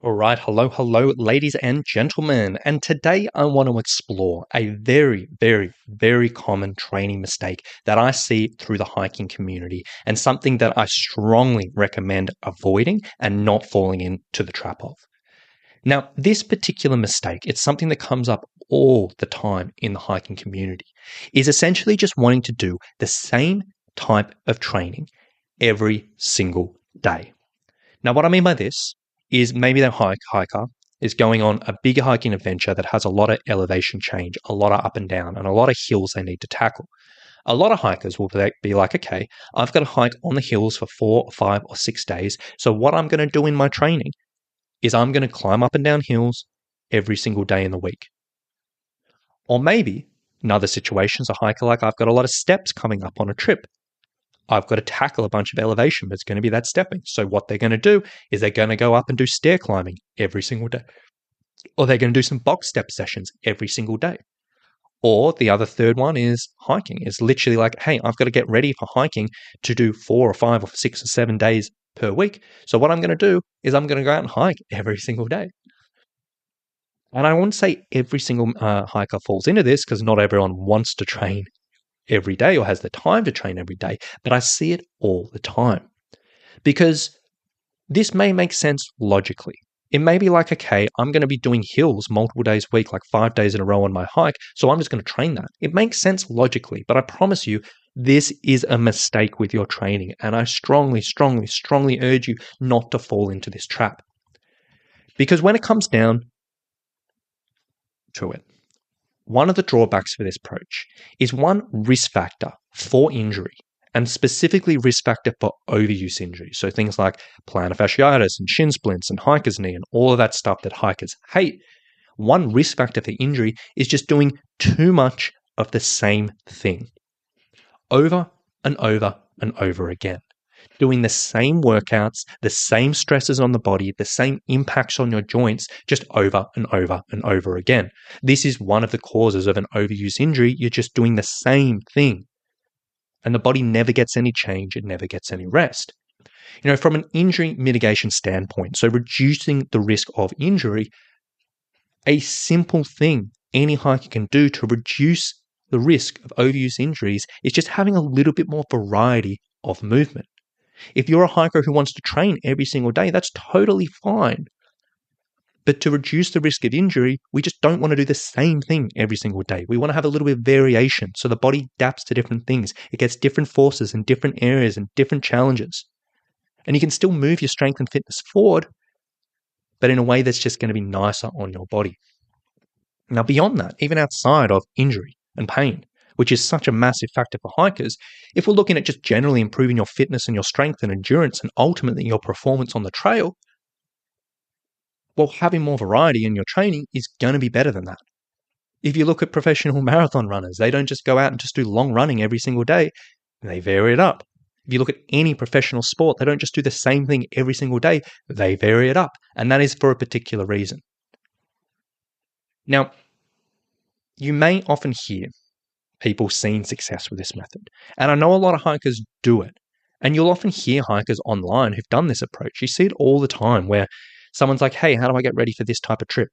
All right, hello, ladies and gentlemen. And today I want to explore a very common training mistake that I see through the hiking community and something that I strongly recommend avoiding and not falling into the trap of. Now, this particular mistake, it's something that comes up all the time in the hiking community, is essentially just wanting to do the same type of training every single day. Now, what I mean by this is maybe that hiker is going on a big hiking adventure that has a lot of elevation change, a lot of up and down, and a lot of hills they need to tackle. A lot of hikers will be like, okay, I've got to hike on the hills for 4 or 5 or 6 days. So what I'm going to do in my training is I'm going to climb up and down hills every single day in the week. Or maybe in other situations, a hiker like I've got a lot of steps coming up on a trip. I've got to tackle a bunch of elevation, but it's going to be that stepping. So what they're going to do is they're going to go up and do stair climbing every single day. Or they're going to do some box step sessions every single day. Or the other third one is hiking. It's literally like, hey, I've got to get ready for hiking to do 4 or 5 or 6 or 7 days per week. So what I'm going to do is I'm going to go out and hike every single day. And I wouldn't say every single hiker falls into this because not everyone wants to train every day or has the time to train every day, but I see it all the time because this may make sense logically. It may be like, okay, I'm going to be doing hills multiple days a week, like 5 days in a row on my hike, so I'm just going to train that. It makes sense logically, but I promise you, this is a mistake with your training, and I strongly urge you not to fall into this trap. Because when it comes down to it, one of the drawbacks for this approach is one risk factor for injury, and specifically risk factor for overuse injuries. So things like plantar fasciitis and shin splints and hiker's knee and all of that stuff that hikers hate. One risk factor for injury is just doing too much of the same thing over and over and over again. Doing the same workouts, the same stresses on the body, the same impacts on your joints, just over and over and over again. This is one of the causes of an overuse injury. You're just doing the same thing. And the body never gets any change. It never gets any rest. From an injury mitigation standpoint, so reducing the risk of injury, a simple thing any hiker can do to reduce the risk of overuse injuries is just having a little bit more variety of movement. If you're a hiker who wants to train every single day, that's totally fine. But to reduce the risk of injury, we just don't want to do the same thing every single day. We want to have a little bit of variation so the body adapts to different things. It gets different forces in different areas and different challenges. And you can still move your strength and fitness forward, but in a way that's just going to be nicer on your body. Now, beyond that, even outside of injury and pain, which is such a massive factor for hikers, if we're looking at just generally improving your fitness and your strength and endurance and ultimately your performance on the trail, well, having more variety in your training is going to be better than that. If you look at professional marathon runners, they don't just go out and just do long running every single day. They vary it up. If you look at any professional sport, they don't just do the same thing every single day. They vary it up. And that is for a particular reason. Now, you may often hear people seeing success with this method. And I know a lot of hikers do it. And you'll often hear hikers online who've done this approach. You see it all the time where someone's like, hey, how do I get ready for this type of trip?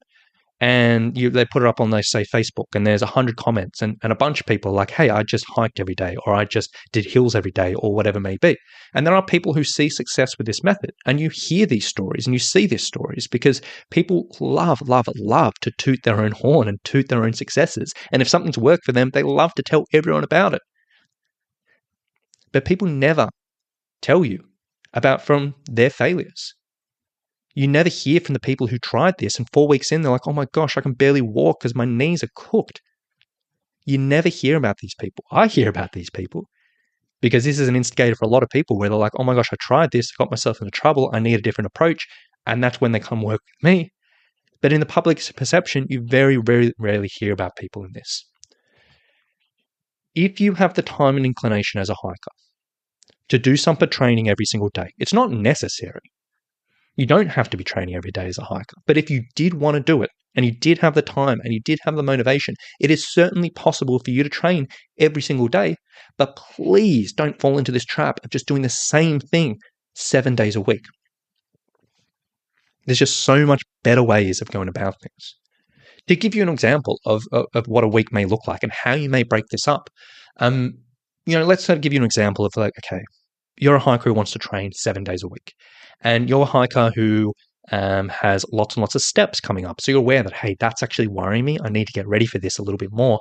And they put it up on, they say, Facebook, and there's 100 comments, and a bunch of people are like, hey, I just hiked every day, or I just did hills every day, or whatever it may be. And there are people who see success with this method, and you hear these stories, and you see these stories, because people love to toot their own horn and toot their own successes. And if something's worked for them, they love to tell everyone about it. But people never tell you about from their failures. You never hear from the people who tried this, and 4 weeks in, they're like, oh my gosh, I can barely walk because my knees are cooked. You never hear about these people. I hear about these people because this is an instigator for a lot of people where they're like, oh my gosh, I tried this, I got myself into trouble, I need a different approach. And that's when they come work with me. But in the public perception, you very rarely hear about people in this. If you have the time and inclination as a hiker to do some training every single day, it's not necessary. You don't have to be training every day as a hiker. But if you did want to do it, and you did have the time, and you did have the motivation, it is certainly possible for you to train every single day. But please don't fall into this trap of just doing the same thing 7 days a week. There's just so much better ways of going about things. To give you an example of what a week may look like and how you may break this up, um, let's sort of give you an example of like, okay, you're a hiker who wants to train 7 days a week, and you're a hiker who has lots and lots of steps coming up. So you're aware that, hey, that's actually worrying me. I need to get ready for this a little bit more.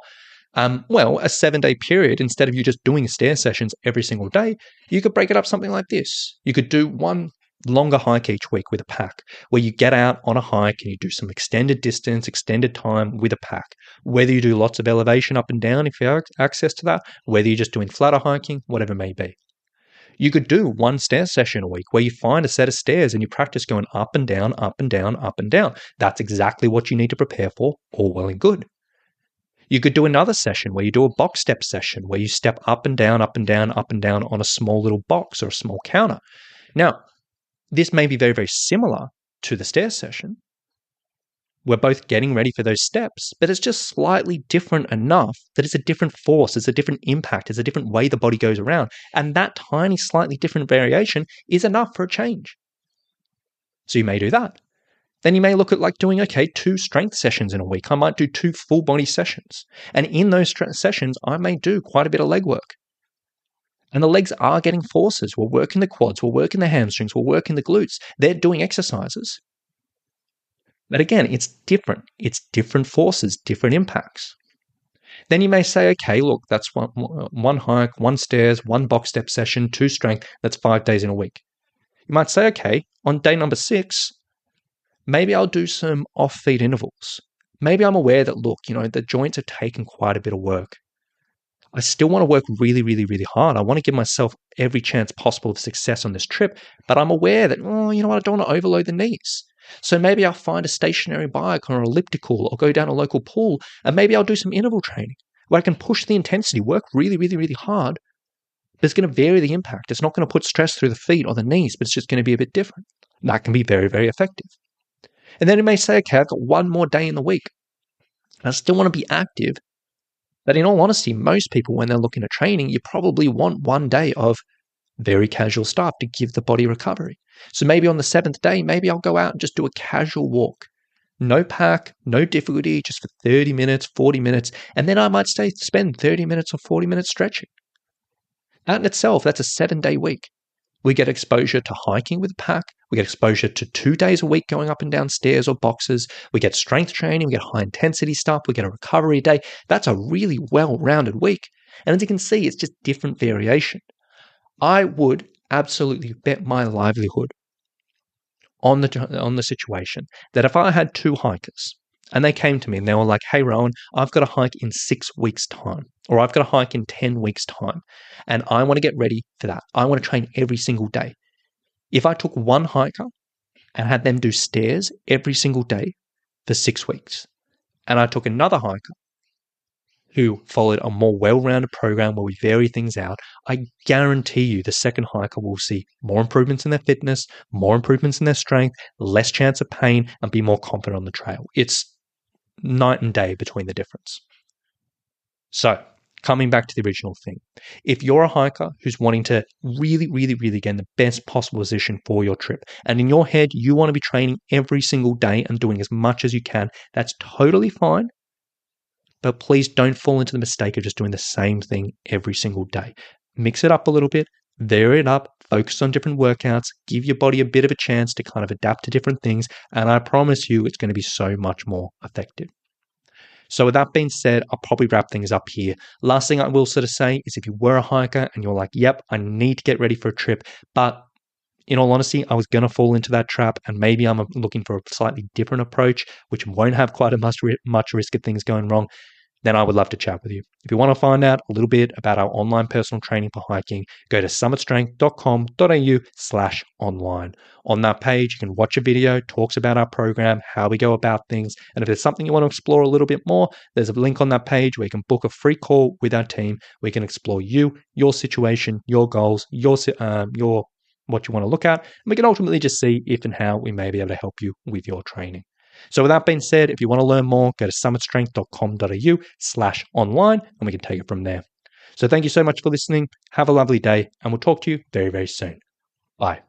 Well, a 7 day period, instead of you just doing stair sessions every single day, you could break it up something like this. You could do one longer hike each week with a pack, where you get out on a hike and you do some extended distance, extended time with a pack. Whether you do lots of elevation up and down if you have access to that, whether you're just doing flatter hiking, whatever it may be. You could do one stair session a week where you find a set of stairs and you practice going up and down, up and down, up and down. That's exactly what you need to prepare for, all well and good. You could do another session where you do a box step session where you step up and down, up and down, up and down on a small little box or a small counter. Now, this may be very, very similar to the stair session. We're both getting ready for those steps, but it's just slightly different enough that it's a different force, it's a different impact, it's a different way the body goes around. And that tiny, slightly different variation is enough for a change. So you may do that. Then you may look at like doing, okay, 2 strength sessions in a week. I might do 2 full body sessions. And in those sessions, I may do quite a bit of leg work. And the legs are getting forces. We're working the quads, we're working the hamstrings, we're working the glutes. They're doing exercises. But again, it's different. It's different forces, different impacts. Then you may say, okay, look, that's one hike, 1 stairs, 1 box step session, 2 strength. That's 5 days in a week. You might say, okay, on day number 6, maybe I'll do some off-feet intervals. Maybe I'm aware that, look, the joints are taking quite a bit of work. I still want to work really, really, really hard. I want to give myself every chance possible of success on this trip, but I'm aware that, I don't want to overload the knees. So maybe I'll find a stationary bike or an elliptical or go down a local pool, and maybe I'll do some interval training where I can push the intensity, work really, really, really hard, but it's going to vary the impact. It's not going to put stress through the feet or the knees, but it's just going to be a bit different. That can be very, very effective. And then it may say, okay, I've got 1 more day in the week. I still want to be active. But in all honesty, most people, when they're looking at training, you probably want 1 day of very casual stuff to give the body recovery. So maybe on the 7th day, maybe I'll go out and just do a casual walk. No pack, no difficulty, just for 30 minutes, 40 minutes. And then I might spend 30 minutes or 40 minutes stretching. That in itself, that's a 7-day week. We get exposure to hiking with a pack. We get exposure to 2 days a week going up and down stairs or boxes. We get strength training. We get high intensity stuff. We get a recovery day. That's a really well-rounded week. And as you can see, it's just different variation. I would absolutely bet my livelihood on the situation that if I had 2 hikers and they came to me and they were like, hey, Rowan, I've got a hike in 6 weeks' time, or I've got a hike in 10 weeks' time, and I want to get ready for that. I want to train every single day. If I took one hiker and had them do stairs every single day for 6 weeks, and I took another hiker who followed a more well-rounded program where we vary things out, I guarantee you the second hiker will see more improvements in their fitness, more improvements in their strength, less chance of pain, and be more confident on the trail. It's night and day between the difference. So, coming back to the original thing, if you're a hiker who's wanting to really, really, really get in the best possible position for your trip, and in your head you want to be training every single day and doing as much as you can, that's totally fine. But please don't fall into the mistake of just doing the same thing every single day. Mix it up a little bit, vary it up, focus on different workouts, give your body a bit of a chance to kind of adapt to different things, and I promise you it's going to be so much more effective. So with that being said, I'll probably wrap things up here. Last thing I will sort of say is if you were a hiker and you're like, yep, I need to get ready for a trip, but in all honesty, I was going to fall into that trap, and maybe I'm looking for a slightly different approach, which won't have quite as much risk of things going wrong, then I would love to chat with you. If you want to find out a little bit about our online personal training for hiking, go to summitstrength.com.au/online. On that page, you can watch a video, talks about our program, how we go about things, and if there's something you want to explore a little bit more, there's a link on that page where you can book a free call with our team. We can explore you, your situation, your goals, your what you want to look at, and we can ultimately just see if and how we may be able to help you with your training. So with that being said, if you want to learn more, go to summitstrength.com.au/online and we can take it from there. So thank you so much for listening. Have a lovely day and we'll talk to you very, very soon. Bye.